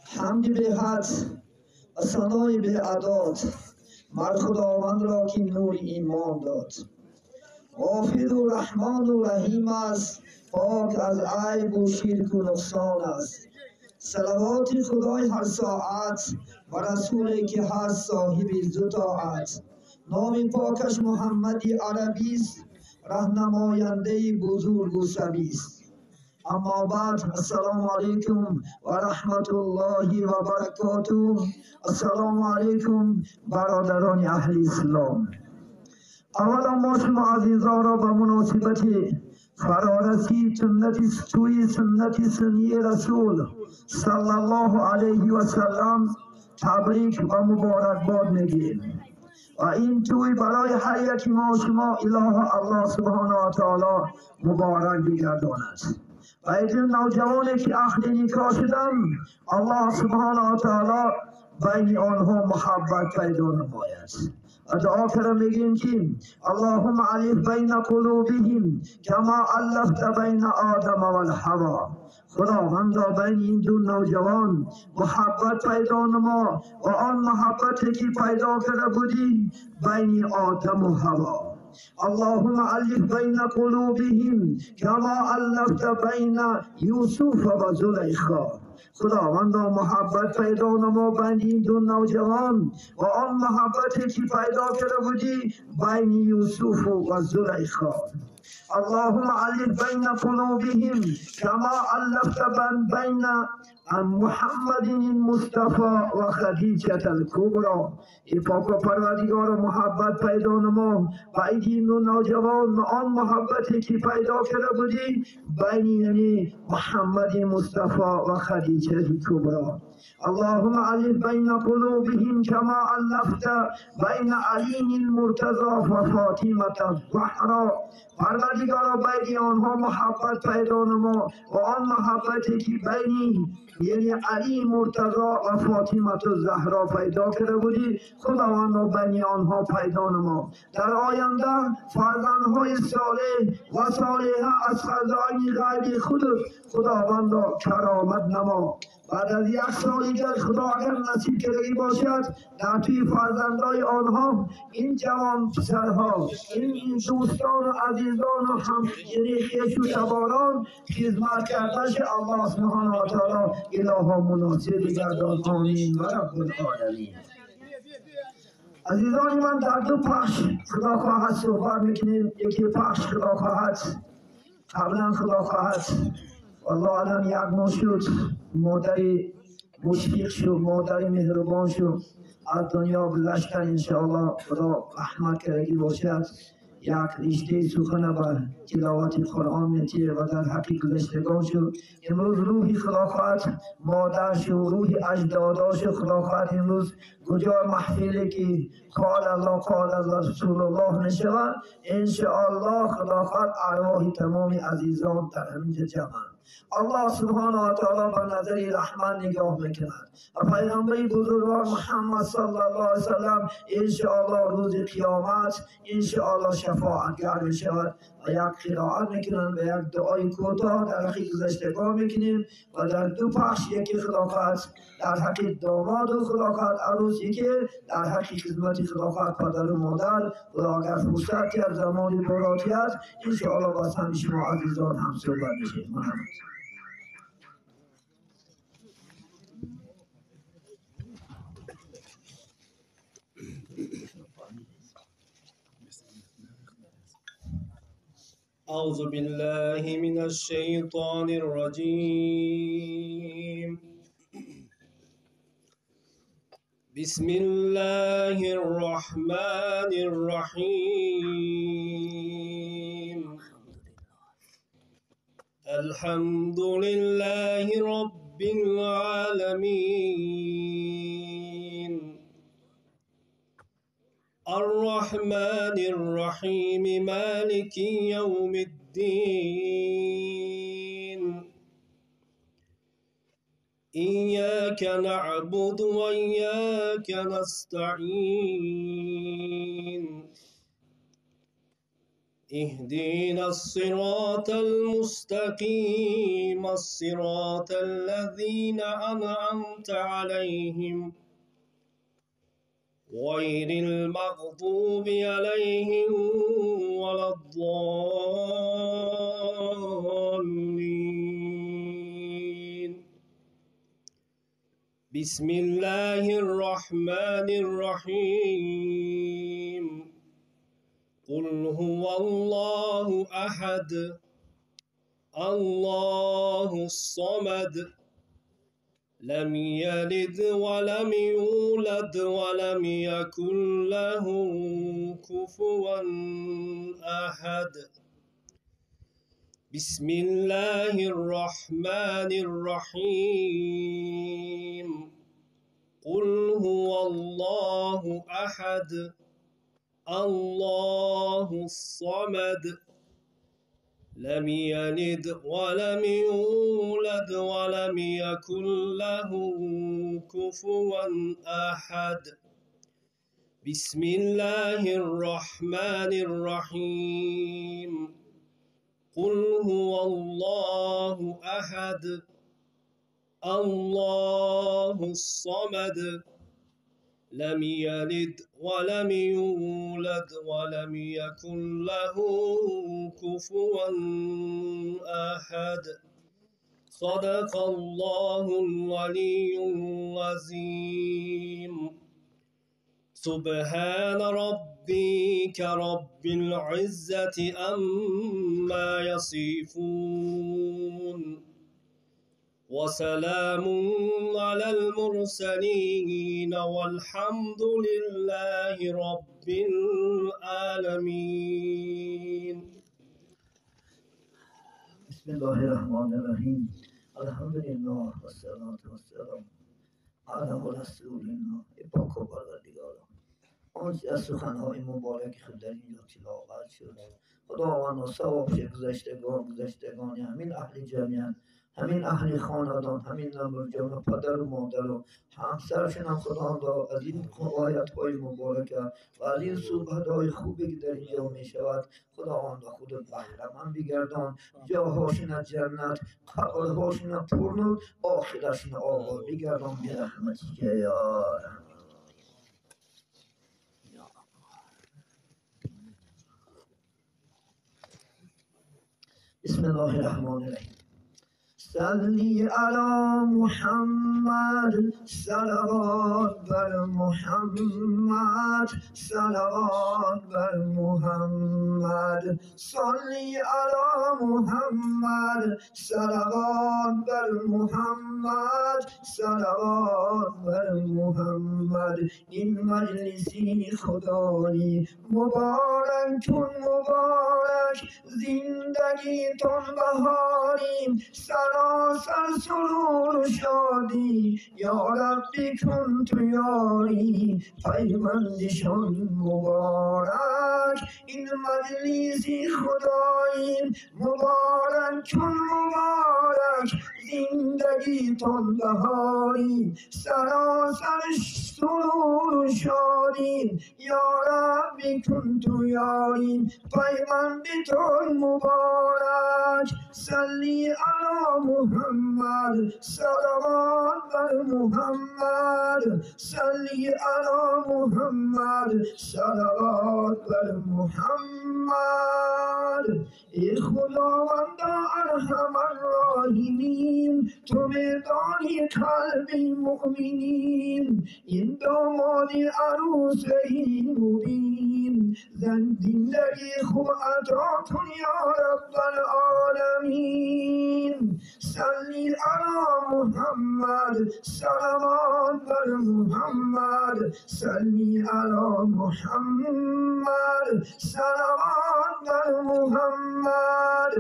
حمد به حد و ثنای به عداد مر خداوند را که نور ایمان داد. غافر و رحمان و رحیم است، پاک از عیب و شرک و نقصان است. صلوات خدای هر ساعت و رسولی که هست صاحب عزت و طاعت. نام پاکش محمدی عربی است، راهنماینده بزرگ و سبی است. اما بعد، السلام علیکم و رحمت الله و برکاته. السلام علیکم برادران اهل اسلام. اولا ما شما عزیزان را به مناسبت فرارسی سنت سنی رسول صلی الله علیه و سلم تبریک و مبارکباد میگیم و این توی برای هر یک ما شما اله الله سبحانه و تعالی مبارک بگرداند. و این نوجوانی که عهد نکاح شدن، الله سبحانه و تعالی بین آنها محبت پیدا نماید. و دعا کرده میگیم که اللهم الف بین قلوبهم کما الفت بین آدم و الحوا. خداوندا بین این دو نوجوان محبت پیدا نما و آن محبتی که پیدا کرده بودی بین آدم و حوا. اللهم الف بین قلوبهم کما الفت بین یوسف و زلیخا. خداوندا محبت پیدا نما بین این دو نوجوان و آن محبتی که پیدا کرده بودی بین یوسف و زلیخا. اللهم الف بین قلوبهم کما الفت بین محمد المصطفى و خدیجه الکبری. ای پاک و پروردگار محبت پیدا نما بین این دو نوجوان آن محبتی که پیدا کرده بودی بین محمد مصطفى و خدیجه الکبری. اللهم الف بین قلوبهم کما الفت بین علی المرتضی و فاطمه الزهرا. پروردگار بین آنها محبت پیدا نما و آن محبتی که بین یعنی علی مرتضی و فاطمه الزهرا پیدا کرده بودی خداوند بین آنها پیدا نما. در آینده فرزندهای صالح و صالحه از خزائن غیب خود خداوند کرامت نما. بعد از یک سالی که خدا اگر نصیب کردگی باشد در توی فرزندای آنها این جوان پسرها این دوستان و عزیزان و هم یعنی خویش و تباران خدمت کردنش الله سبحانه و تعالی اله مناسب گردان. آمین و رب العالمین. عزیزان من در دو پخش خدا خواهد صحبت میکنیم. یکی پخش خدا خواهد قبلا خدا خواهد والله الان یک ماه شد مادری مشفق شد، مادری مهربان شد، از دنیا گذشتن. انشاءالله خدا رحمت کردگی باشد. یک رشته سخن بر تلاوت قرآن میتیه و در حقیق گذشتگان شد. امروز روحی خدا خواهد مادرش و روح اجداداش خدا خواهد امروز کجا محفلی که قال الله قال رسول الله نشود انشاءالله خدا خواهد ارواح تمام عزیزان در همینجا جمع. الله سبحانه و تعالی به نظر رحمت نگاه میکند و پیغمبر بزرگوار محمد صلی الله علیه وسلم انشاءالله روز قیامت انشاءالله شفاعتگر میشود و یک قرائت میکنند و یک دعای کوتاه در حقیق گذشتگان میکنیم و در دو پخش یکی خدا خواهد در حقیق داماد و خدا خواهد عروس، یکی در حقیق خدمت خدا خواهد پدر و مادر. خدا اگر فرصتی از زمان براتی است انشاءالله باز هم شما عزیزان هم صحبت میشید. أعوذ بالله من الشيطان الرجيم. بسم الله الرحمن الرحيم. الحمد لله رب العالمين الرحمن الرحيم مالك يوم الدين. إياك نعبد وإياك نستعين اهدنا الصراط المستقيم الصراط الذين أنعمت عليهم غير المغضوب عليهم ولا الضالين. بسم الله الرحمن الرحيم. قل هو الله أحد الله الصمد لم يلد ولم يولد ولم يكن له كفوا أحد. بسم الله الرحمن الرحيم. قل هو الله أحد الله الصمد لم يلد ولم يولد ولم يكن له كفوا أحد. بسم الله الرحمن الرحيم. قل هو الله أحد الله الصمد لم يلد ولم يولد ولم يكن له كفوا أحد. صدق الله العلي العظيم. سبحان ربك رب العزة عما يصفون وسلام على المرسلين والحمد لله رب العالمين. بسم الله الرحمن الرحیم. الحمدلله و الصلاة و السلام علی رسول الله. پاک و پروردگارا، آنچه از سخنهای مبارک خود در اینجا تلاوت شد، خداوند ثواب گذشتگان همین اهل جمعیت، همین اهل خاندان، همین نمرجان پدر و مادر و همسرشون هم خداوند از این آیت‌های مبارکه و از این صحبت‌های خوبی که در اینجا می شود خداوند خودت بهره‌مند بگردان، جاهاشون از جنت، قبرهاشون پر، آخرتشون آباد بگردان برحمتک یا ارحم. بسم الله الرحمن الرحیم. صلی علی محمد صلوات بر محمد صلوات بر محمد. صلی علی محمد صلوات بر محمد صلوات بر محمد. این مجلسی خدایی مبارک کن مبارک، زندگیتون بهاریم سراسر سرور و شادی، یا ربی کن تو یاری پیوندشان مبارک. این مجلسی خدایی مبارک کن مبارک، زندگیتون بهاری سراسر سرور و شادی، یا ربی کن تو یاری پیوندتون مبارک. صلی علی محمد صلوات بر محمد صلی علی محمد صلوات بر محمد. ای خداوند ارحم الراحمین، تو میدانی قلب مؤمنین، این داماد عروس این مبین، زندگی خوب عطا کن یا رب العالمین. صلی علی محمد صلوات بر محمد صلی علی محمد صلوات بر محمد.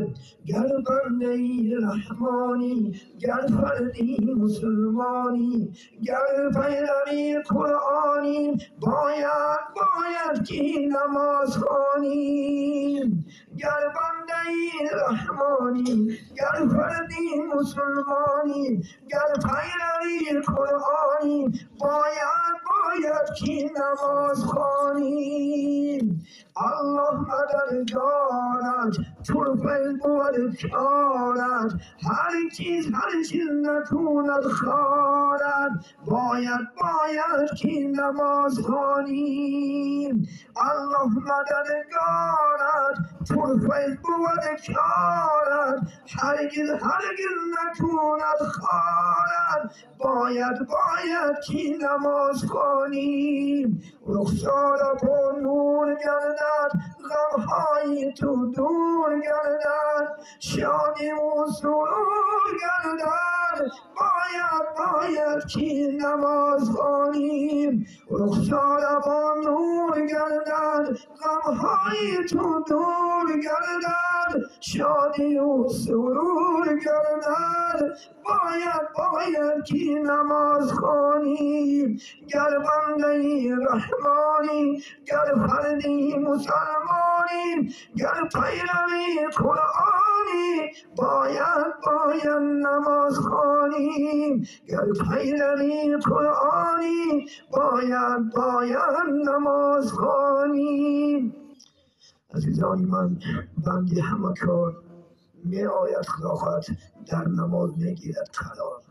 گر بنده رحمانی، گر فردی مسلمانی، گر پیروی قرآنی، باید که نماز خوانیم. گر بنده رحمانی، گر فردی مسلمانی، گر پیروی قرآنی، باید که نماز خوانیم. الله مددگارت طرفه بود کارت هر چیز نتوند خارت باید که نماز خوانیم الله مددگارت طرفه بود کارت هرگز نتوند خارت باید که نماز خوانیم رخسار پر نور گردد غمهای تو دور گردد شادی و سرور گردد باید که نماز خوانیم رخسار با نور گردد غمهای تو دور گردد شادی و سرور گردد باید که نماز خوانیم گر بنده رحمانی گر فردی مسلمانی گر پیروی قرآنی باید نماز خوانیم گر پیروی قرآنی باید نماز خوانیم عزیزان من بنده همه کار می آید خداوند در نماز می گیرد قرار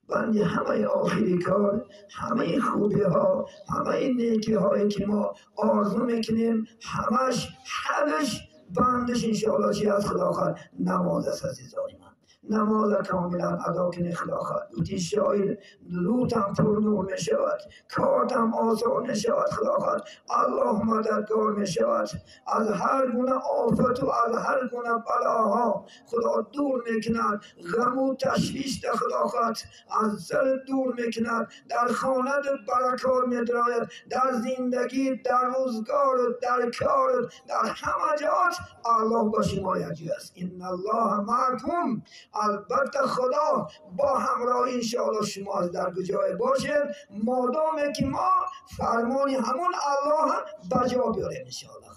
بنده همه آخری کار همه خوبی ها همه نیکی هایی که ما آرزو میکنیم همش حلش بندش انشاءالله چی از خداوند نماز است عزیزان من نماز کاملا ادا کنی خداوند اوتی شاید لوتم پر نور می شود کارتم آسان می شود خداوند الله مددگار می شود از هر گونه آفت و از هر گونه بلاها خدا دور می کند غم و تشویش در خداوند از سر دور می کند در خانه برکات می دراید در زندگی در روزگار در کار در همه جات الله با شما یکی است ان الله معکم البته خدا با همراهی انشاءالله شما از در کجای باشه مادام که ما فرمانی همون الله بجا بیاریم انشاءالله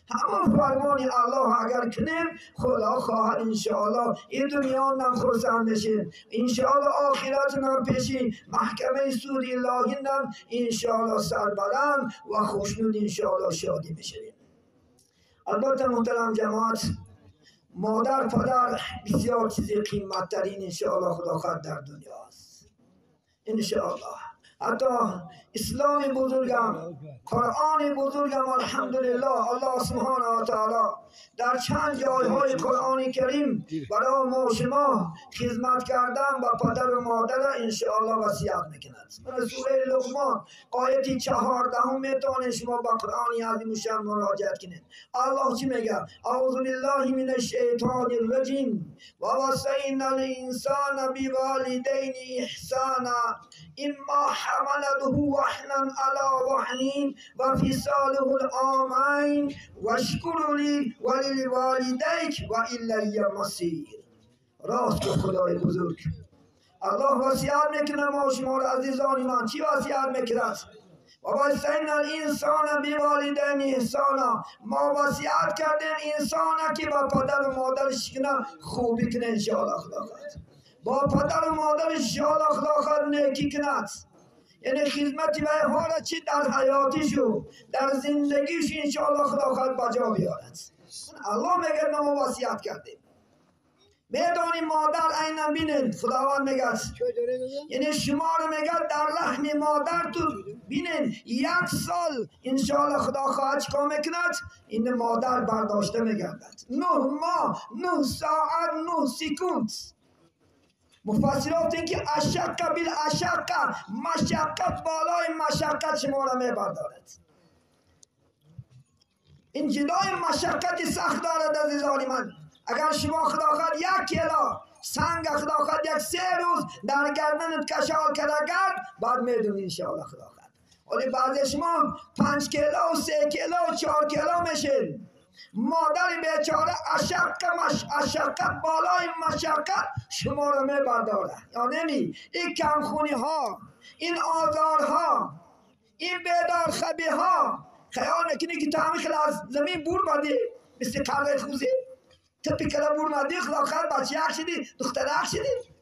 همون فرمانی الله اگر کنیم خدا خواهد انشاءالله این دنیا نم خرسند بشیم انشاءالله آخرت نم پیشی محکمه سود الهی نم انشاءالله سربلند و خوشنود انشاءالله شادی بشیم البته محترم جماعت مادر پدر بسیار چیزی قیمت ترین انشاءالله خدا خواهد در دنیا است انشاءالله حتی اسلام بزرگم قرآن بزرگم الحمدلله الله سبحانه و تعالی در چند جایهای قرآن کریم برای ما شما خدمت کردن با پدر و مادر انشاءالله وصیت میکند من سوره لقمان آیه 14 میتونید شما با قرآن عظیم شان مراجعه کنید الله چی میگه اعوذ بالله من الشیطان الرجیم و وصینا الانسان بوالدین احسانا اما حملته وحنا على وحن وفصاله العامين واشكر لي ولوالديك وإلي المصير راست که خدای بزرگ الله وصیت میکنه ما شما را عزیزان من چی وصیت میکند و وصینا الانسان بوالدین احسانا ما وصیت کردیم انسان که با پدر و مادرش خوبی کنه انشاءالله خدا با پدر و مادرش انشاءالله خدا نیکی کند یعنی خدمتی به حالا چی در حیاتیشو در زندگیش انشاءالله خدا خواهد بجا بیارد الله میگه ما وصیت کردیم میدانی مادر عیناً بینید خداوند میگه یعنی شما رو میگه در لحم مادر تو بینید 1 سال انشاءالله خدا خواهد چکا میکند این مادر برداشته میگردد 9 ماه 9 ساعت 9 سکوند مفسرات این که اشق بالاشق مشقت بالای مشقت شما را میبردارد این جدای مشقت سخت دارد عزیزان من اگر شما خدا خواهد 1 کیلو سنگ خدا خواهد 1-3 روز در گردنت کشال کرد بعد میدونی انشاءالله خدا خواهد ولی بعضی شما 5 کیلو 3 کیلو 4 کیلو میشین مادر بیچاره اشقت بالای مشقت شما رو میبرداره یعنی این کمخونی ها این آزارها این بیدار خبی ها خیال نکنی که تعمیق از زمین بور بردی مثل قرده خوزی تپی کلا بور مردی خدا خیر بچه یک شدی دختر یک شدی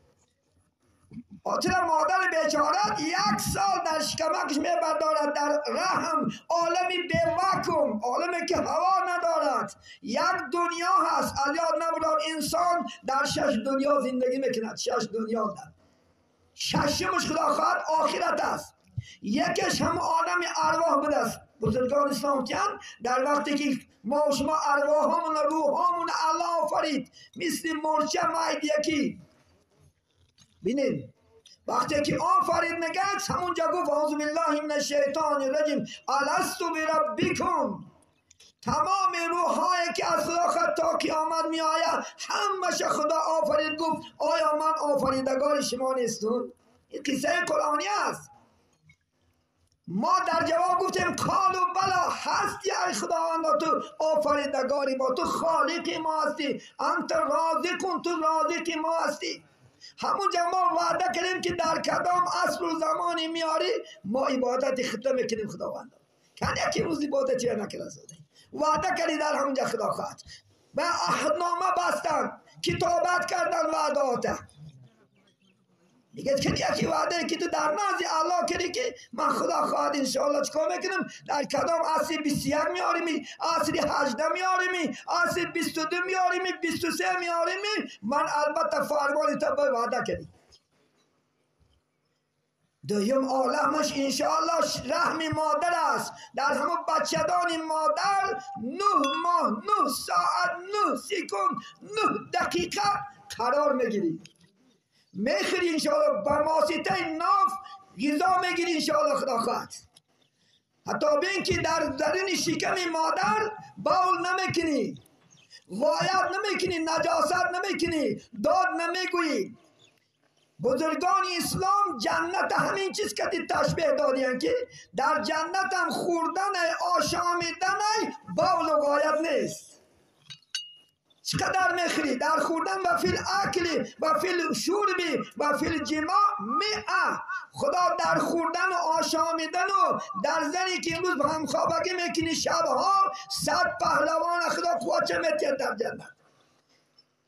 خاطر مادر بیچارت 1 سال در شکمکش میبردارد در رحم، عالمی به واکوم، عالمی که هوا ندارد. 1 دنیا هست، از یاد نبرد انسان در 6 دنیا زندگی میکند. 6 دنیا در 6مش خدا خواهد آخرت است. یکیش هم عالم ارواح بوده است. بزرگان اسلام کن در وقتی که ما و شما ارواحمون روحمون الله آفرید مثل مرچه ماید یکی. بینید وقتی که آفرید میگه همونجا گفت اعوذ بالله من الشیطان الرجیم الستو بربکم. تمام روحایی که از خدا خود تا قیامت می آید همش خدا آفرید. گفت آیا من آفریدگار شما نیستم؟ این قصه قرآنی است. ما در جواب گفتیم قالوا بلا، هستی ای خداوند، تو آفریدگاری ما، تو خالق ما هستی، انت رازق، تو رازق ما هستی. همونجا ما وعده کردیم که در کدام عصر و زمانی میاری ما عبادت ختم میکنیم خداوند. کنی یکی روز عبادت چیه نکرده وعده کردی در همونجا خدا خواهد و عهدنامه بستن، کتابت کردن وعدات. دیگه یکی وعده که تو در نزد الله کردی که من خدا خواهد انشاءالله چکار میکنم در کدام عصر 21 میاریمی، عصر 18 میاریمی، عصر 22 میاریمی، 23 میاریمی. من البته فرمان تا به وعده کردی. دویم عالمش انشاءالله رحم مادر است. در همون بچه‌دان مادر 9 ماه 9 ساعت 9 سکند 9 دقیقه قرار میگیری. میخوری انشاءالله با واسطه ناف غذا میگیری انشاءالله خدا خواهد. حتی بین که در درون شکم مادر باول نمیکنی، غایت نمیکنی، نجاست نمیکنی، داد نمیگویی. بزرگان اسلام جنت همین چیز که تشبیه دادیم که در جنت هم خوردن آشامیدن باول و غایت نیست. چقدر میخوری در خوردن و فیل اکلی و فیل شوربی و فیل جماع میعه. خدا در خوردن و آشامیدن و در زنی که امروز با هم خوابگی میکنی شبها 100 پهلوان خدا قوچه میتید در جنت.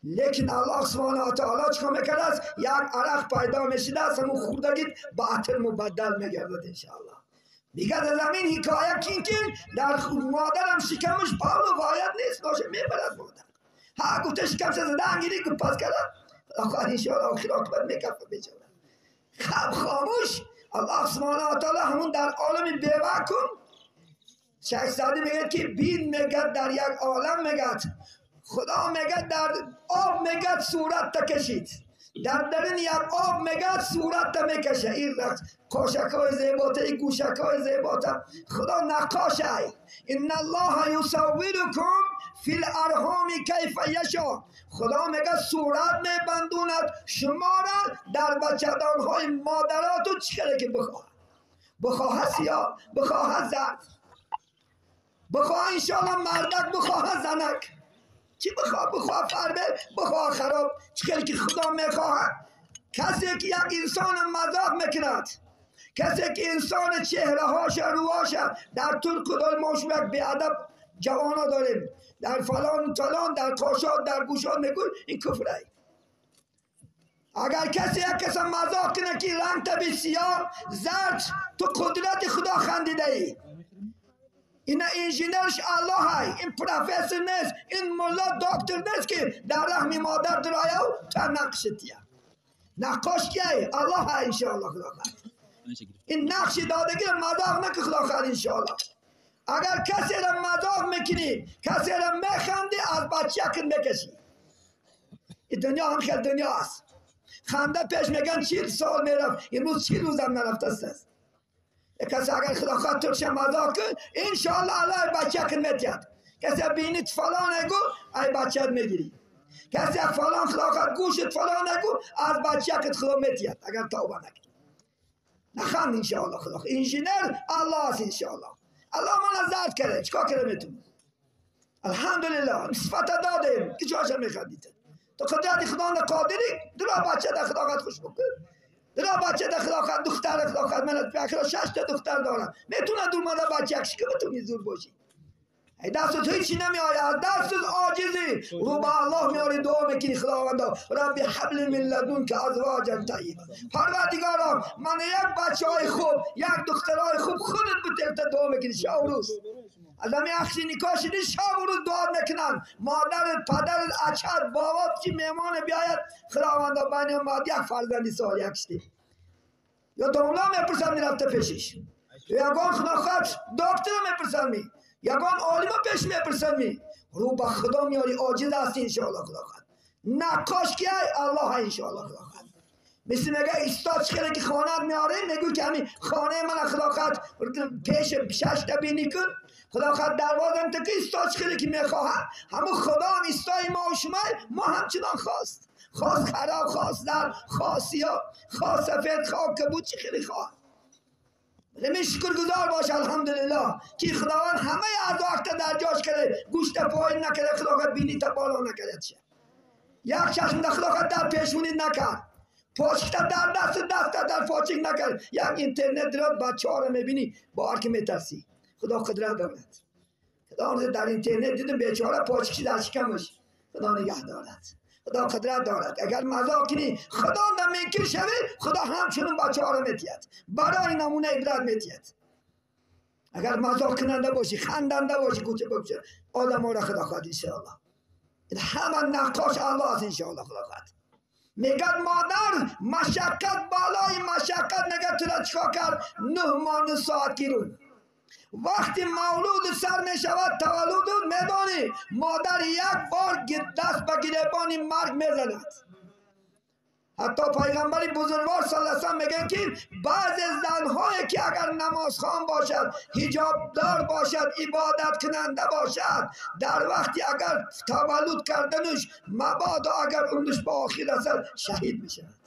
لیکن الله سبحانه و تعالی چکا میکرده است؟ یک عرق پیدا میشده است، همون خوردگیت با عطر مبدل میگردد انشاءالله. دیگه در زمین حکایت کن در مادرم شکمش باول و غایت نیست، ناشه میبرد مادر. ها گفته شکم زده انگیری گفت پس کردم آخر انشاءالله آخر آکبر میکفه بیچاره. خب خاموش. الله سبحانه و تعالی همون در عالم بیوه کن. شیخ سعدی میگه که بین میگد در یک عالم میگد، خدا میگه در آب میگه صورت تا کشید، در درون یک آب میگه صورت تا میکشه. این کاشکای زیباته، این گوشکای زیباته خدا نقاشه. ان الله یصورکم فی الارحام کیف یشاء. خدا میگه صورت میبندوند شما را در بچه‌دان‌های مادراتو چیکاره که بخواه، بخواه سیاه، بخواه زرد، بخواه انشاءالله مردک، بخواه زنک، چی بخواه، بخواه فربه، بخواه خراب، چیکاره که خدا میخواه. کسی که یک انسان مذاق میکند، کسی که انسان چهره هاش رواش در ترک و دال ما شما یک بیادب جوانا داریم در فلان در کاشات در گوشات میگوی این کفره. اگر کسی یک کسی مذاق کنه که رنگ تبی سیاه زرد تو قدرت خدا خندیده ای. این انجینرش الله های، این پروفسور نیست، این ملا دکتر نیست که در رحم مادر درایه و تا نقشتیه. نقاش کیه؟ الله های انشاءالله خدا خواهد. این نقش دادگی مذاق نکه خدا خواهد انشاءالله. اگر کسی را مذاق میکنی، کسی را میخندی، از بچه کن میکشی. این دنیا هم خیلی دنیا است. خنده پیش میگن 40 سال میرفت، امروز 40 روز هم نرفت است. کسی اگر خدا خواهد ترش مذاق کن انشاءالله الله بچه کن میتید. کسی بینید فلان اگو ای بچه میگیری، کسی فلان خدا خواهد گوشت فلان اگو از بچه کن خدا میتید اگر توبه نکنی. نخند انشاءالله خدا خواهد. انجینر الله است انشاءالله. الله من زرد کرده چکار کرده میتون. الحمدلله صفت دادیم که چواشم میخندید. تو قدرت خدا قادری درا بچه در خدا خواهد خوش بکن. درا بچه در خدا خواهد دختر خدا خواهد من فکر 6 تا دختر دارم میتونن دور ماده بچه اکشی که بتونی زور باشی. دست هیچی نمی آید، دست عاجزی رو به الله میاری دعا میکنی خداوندا ربی حبل من لدن که ازواجا طیبا. پروردگارا من یک بچه های خوب، یک دخترای خوب خودت بتیرت دعا میکنی شب و روز. از همین اخشی نکاح شدی شب و روز دعا میکنن مادرت پدرت اچت بابات چی مهمان بیاید خداوندا بین ما یک فرزندی سال یک شدی یا دولا میپرسن میرفته پیشش یگان خدا خواهد دکتر میپرسن می یگان عالم پیش میپرسن می رو به خدا میاری عاجز هستی انشاءالله خدا خواهد نقاش که الله انشاءالله خدا خواهد مثل میگه استاد خیلی که خانه میاره میگو که همین خانه من خدا خواهد پیش 6 تا بینی کن خدا خواهد دروازم تا که استاد خیلی که میخواهد همون خدا هم استای ما و شما ما همچنان خواست خواست خراب خواست در خواست سیاه خواست سفید خواست کبود چی خیلی خواهد من شکرگزار باش الحمدلله که خداوند همه اعضاء در جاش کرده گوشت پایین نکرده خدا خواهد بینی تا بالا نکرده چه یک چشم در خدا خواهد در پیشونی نکرد پاشکت در دست در پاچک نکرد یک اینترنت درات بچه ها رو میبینی با هر که میترسی خدا قدرت دارد خدا در اینترنت دیدم بیچاره پاچکی در شکمش خدا نگه دارد خدا قدرت دارد اگر مزاق کنی خدا نمیکر شوی خدا همچنون بچه ها رو میتید برای نمونه عبرت میتید اگر مزاق کننده باشی خندنده باشی کوچه بکشه آدم ها را خدا خواهد انشاءالله همه نقاش الله است انشاءالله خدا خواهد میگد مادر مشقت بالای مشقت نگه تو را چکا کرد 9 ماه ساعت گیرون وقتی مولود سر می شود تولد میدانی مادر یک بار دست به گریبان مرگ میزند حتی پیغمبر بزرگوار صلی الله علیه و سلم میگن که بعض زنهایی که اگر نماز خوان باشد حجاب دار باشد عبادت کننده باشد در وقتی اگر تولد کردنش مبادا اگر اونش با آخر رسد شهید میشود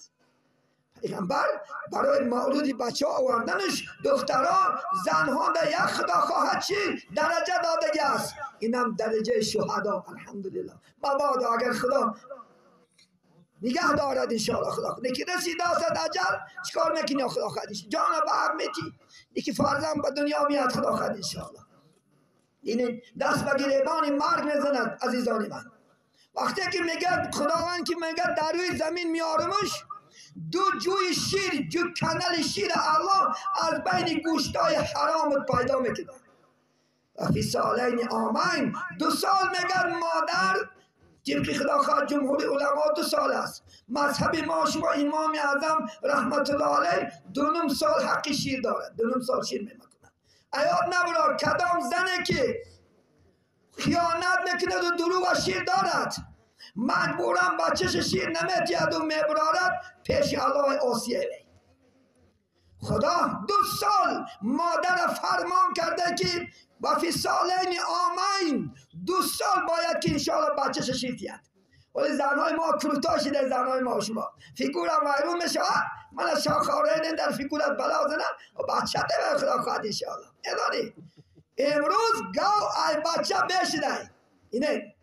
پیغمبر برای مولود بچه آوردنش دختران زنها در یک خدا خواهد چی درجه دادگی است اینم درجه شهدا الحمدلله مبادا اگر خدا نگه دارد انشاءالله خدا نکی رسید است اجل چکار میکنی خدا خواهد جان به حق میتی یکی فرزند به دنیا میاد خدا خواهد انشاءالله این دست به گریبان مرگ میزند عزیزان من وقتی که میگه خداوند که میگه در روی زمین میارمش دو جوی شیر جو کانال شیر الله از بین گوشتای حرامت پیدا میکنه فی سالین آمین 2 سال میگن مادر جبکی خدا خواهد جمهور علما 2 سال است مذهب ما شما امام اعظم رحمت الله علیه 2 سال حق شیر دارد 2 سال شیر میمکنه ایاد نبرار کدام زنه که خیانت میکنه و دروغ شیر دارد مجبورم بچهش شیر نمیتید و میبرارد پیش الله آسیه وی خدا 2 سال مادر فرمان کرده که و فی سالین آمین 2 سال باید که انشاءالله بچهش شیر تید ولی زنهای ما کروتا شده زنهای ما شما فیگورم ویرون میشه من از شاخاره در فیگورت بلا زنم و بچه به خدا خواهد انشاءالله ادانی امروز گاو ای بچه بشده اینه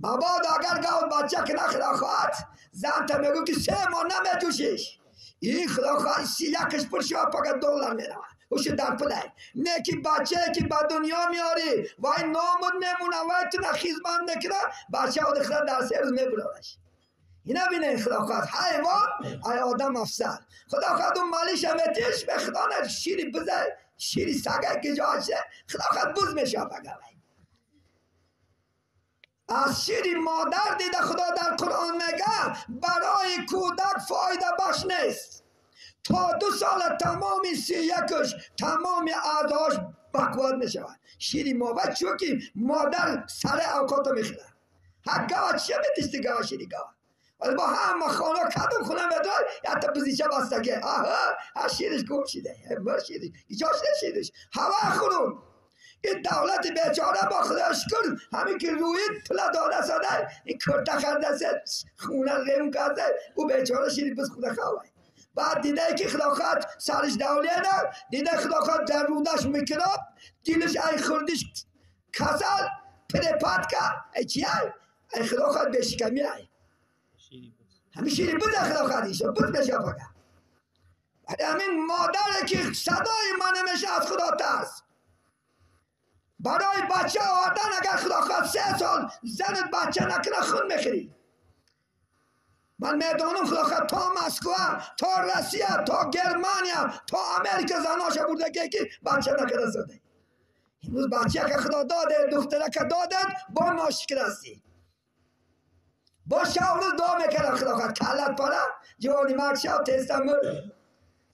مباد اگر گاو بچه که نخدا خواهد زن تا میگو که 3 ماه نمیتوشیش این خدا خواهد یکش پر شما پاکت $2 میروه اوش در پله نیکی بچه که به دنیا میاری و این نامود میمونه و این تو نخیزبان میکنه بچه ها دخلا در 3 روز میبرارش اینا بینه خدا خواهد حیوان ای آدم افسر خدا خواهد اون مالیش همیتیش به خدا نه شیری بزه شیری سگه که جاشه خدا خواهد بوز میشه بگه از شیر مادر دیده خدا در قرآن میگه برای کودک فایده بخش نیست تا 2 سال تمام 31ش تمام اعضاش بکواد میشود شیر مادر چون که مادر سر اوقات میخوره هر گاه چه میتیستی گاه شیری گاه ولی با همه خانه کدوم خونه میدار یا تا بزیچه بستگه آها شیرش گم شده بر شیرش ایجاش نشیدش هوا خورون این دولت بیچاره با خدا شکر همین که روید پلا داده ساده این کرده خرده سه خونه ریم کرده او بیچاره شیری بس خدا خواه بعد دیده که خدا خواهد سرش دولیه نه دیده خدا خواهد در رودش میکناب دیلش ای خوردش کسل پرپاد که ای چی ای خدا خواهد بشکمی ای همین شیری بده خدا خواهد ایشا بود بشه پاکه بعد همین مادر که صدای من میشه از خدا ترس برای بچه آوردن اگر خدا خواست 3 سال زنت بچه نکنه خون میخری. من میدانم خدا خواست تا مسکو، تا روسیه، تا گرمانیا، تا امریکا زناشا برده که بچه نکنه زده. امروز بچه که خدا داده، دختره که داده با ناشکر هستی. با شاورز دعا میکنه خدا خواست کلت پره جوانی مرد شب تیستم مرد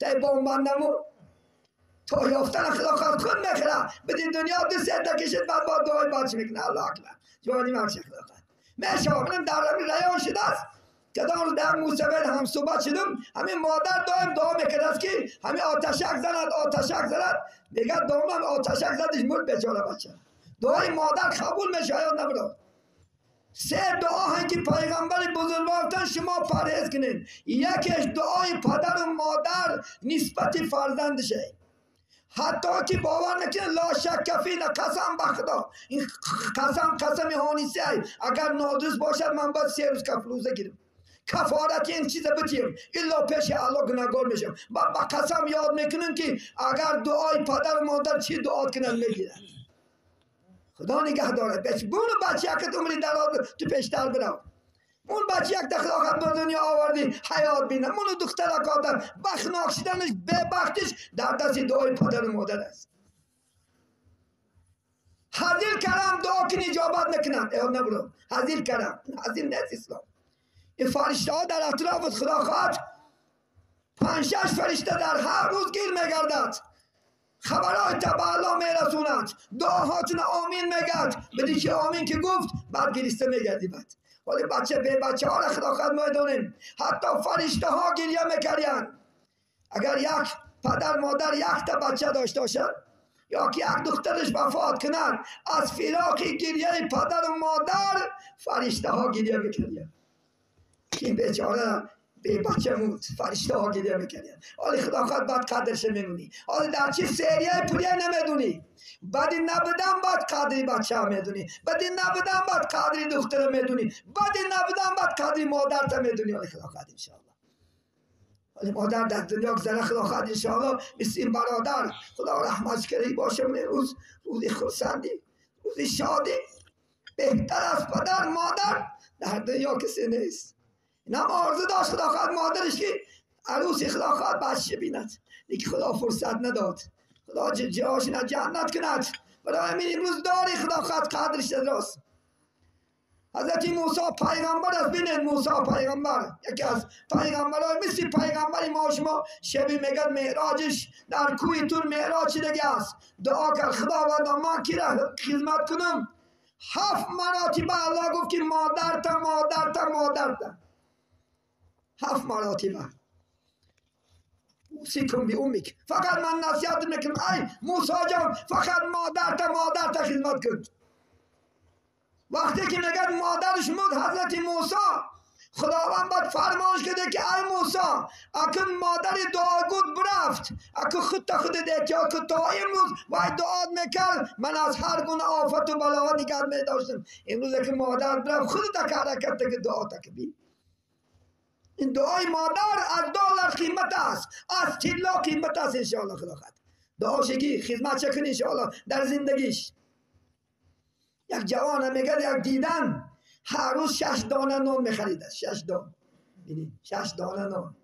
تای بامبندمو تا یافتن خدا خواست خون میخره بدین دنیا 2 ساعت کشید بعد با دعای بچه میکنه. الله اکبر. جوانی مرد شب خدا خواست میشاورم در رمی ریان شده است که دارم در موسیقی هم صحبت شدم. همین مادر دائم دعا میکنه است که همین آتشک زند آتشک زند میگه دامم آتشک زدش مرد بیچاره بچه. دعای مادر قبول میشه یا نبرد. 3 دعا هم که پیغمبر بزرگوار شما پرهیز کنین. یکیش دعای پدر و مادر نسبت فرزندشه. حتی که باور نکنه لا شک فی قسم بخدا این قسم هانیسه اگر نادرست باشد من باید 3 روز کفروزه گیرم کفارت این چیز بتیم الا پیش الله گناهگار میشم. با قسم یاد میکنن که اگر دعای پدر و مادر چی دعا کنن میگیرن. خدا نگه داره. بونو بچه که عمری دراز تو پیشتر برو. اون بچه یک دخلاقت به دنیا آوردی حیات بینه. مونو دختر کادر بخناک شدنش ببختش در دست دعای پدر و مادر است. حضیر کرم دعا کنی اجابت نکنند. ایو نبرو. حضیر کرم. حضیر نیست اسلام. این فرشته ها در اطراف خدا خواهد 5-6 فرشته در هر روز گیر میگردد. خبرهای تبع الله میرسوند. دعاهاتون آمین میگد. بدی که آمین که گفت بعد گریسته میگردی بعد. ولی بچه به بچه ها را خدا خواهد میدونیم. حتی فرشته ها گریه میکردن. اگر یک پدر مادر 1 تا بچه داشته باشد یا که یک دخترش وفات کنند از فراق گریه پدر و مادر فرشته ها گریه میکردن. این بیچاره به بچه موت فرشته ها گریه میکردن. حالی خدا خواهد بعد قدرش میمونی. حالی در چی سریه پولیه نمیدونی. بعدی نبودن بعد قدری بچه ها میدونی. بعدی نبودن بعد قدری دختر میدونی. بعدی نبودن بعد قدری مادر تا میدونی. حالی خدا خواهد انشاءالله. حالی مادر در دنیا گذره خدا خواهد انشاءالله مثل این برادر خدا رحمت کری باشه. روزی خرسندی روزی شادی بهتر از پدر مادر در دنیا کسی نیست. اینم آرزو داشت خدا خواهد مادرش که عروسی خدا خواهد بچه بیند لیکن خدا فرصت نداد. خدا جاش نه جنت کند. برای همین امروز داری خدا خواهد قدرش راست. حضرت موسی پیغمبر است. بینید موسی پیغمبر یکی از پیغمبرای مثل پیغمبر ما شما شبی میگد معراجش در کوی تور معراج دیگه است. دعا کرد خداوند من کی را خدمت کنم. 7 مراتب الله گفت که مادر تا مادر تا مادر تا 7 مراتب اوصیکم بی امیک. فقط من نصیحت میکنم ای موسی جان فقط مادر تا خدمت کن. وقتی که میگد مادرش مرد حضرت موسی خداوند باید فرمایش کرده که ای موسی اکن مادر دعا گود برفت اکن خود دیت یا که تا امروز باید دعا میکرد من از هر گونه آفت و بلا نگه میداشتم. امروز که مادر برفت خود تا حرکت که دعا تکبی. این دعای مادر از $1 قیمت است. از طلا قیمت است انشاءالله. خدا خواهد دعا شگی خدمت چکن انشاءالله در زندگیش. یک جوان میگه یک دیدن هر روز 6 دانه نان میخریده. 6 دانه. ببینید 6 دانه نان.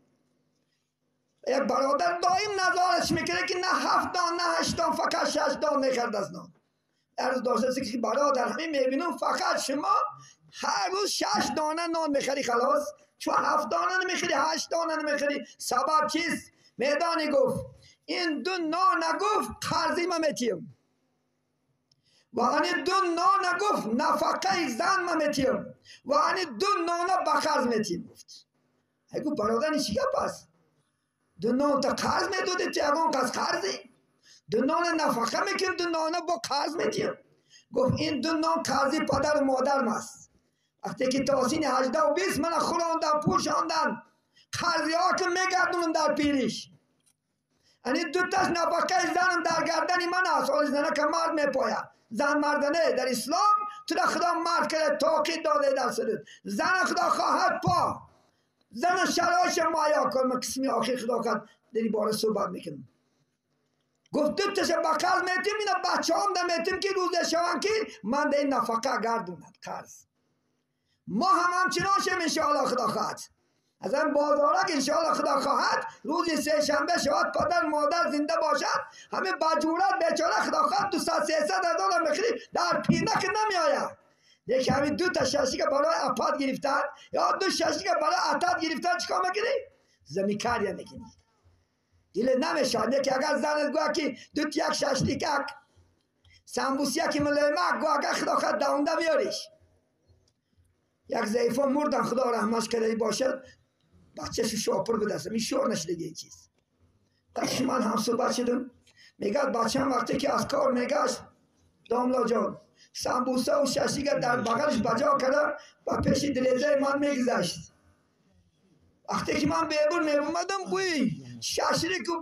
یک برادر دائم نظارش میکنه که نه 7 دانه نه 8 دانه فقط 6 دانه میخرد از نان. در روز داشته که برادر همین میبینم فقط شما هر روز 6 دانه نان میخری خلاص. چون 7 دانه نمیخری 8 دانه نمیخری. سبب چیست؟ میدانی گفت این 2 نان نگفت قرضی ما میتیم و این 2 نان نگفت نفقه زن ما میتیم و این 2 نان با قرض میتیم. گفت اگه برادر چی گپ است؟ 2 نان تا قرض میدوده تیگان قرض قرضی 2 نان نفقه میکنیم 2 نان با قرض میتیم. گفت این 2 نان قرضی پدر و مادر ماست. وقتی که تاسین 18 و 20 من خوراندن پوشاندن قرضی ها که میگردونن در پیریش. یعنی 2 تاش نفقه زنم در گردن من است. حال زنه که مرد میپاید. زن مردنه در اسلام تو در خدا مرد کرده تاکید داده در سرت. زن خدا خواهد پا. زن شرایش مایا کن. من قسمی آخر خدا خواهد در این باره صحبت میکنم. گفت دو تشه با قرض میتیم اینا بچه هم دا میتیم که روز شوان که من ده این نفقه گردونم قرض ما هم همچنان شم انشاءالله خدا خواهد از این بازارک انشاءالله خدا خواهد روز سه شنبه شاید پدر مادر زنده باشد همه بجورت بیچاره خدا خواهد 200-300 دلار میخرید در پینک نمی آید دیگه همین دو تا شاشی که برای اپاد گرفتن یا دو شاشی که برای اتاد گرفتن چیکار میکنی؟ زمین کاری میکنی دیل نمیشد که اگر زنت گوه که دوت یک شاشلیک سمبوسی که ملیمه گوه که خدا خواهد دونده بیاریش یک ضعیفه مردن خدا رحمش کرده باشد بچه شو شاپر بدست می شور نشده یه چیز قش من هم صحبت شدم میگه بچه هم وقتی که از کار میگشت داملا جان سمبوسه و شاشی که در بغلش بجا کرده و پیش دلیزه من میگذشت وقتی که من بیبور میبومدم بوی شاشی که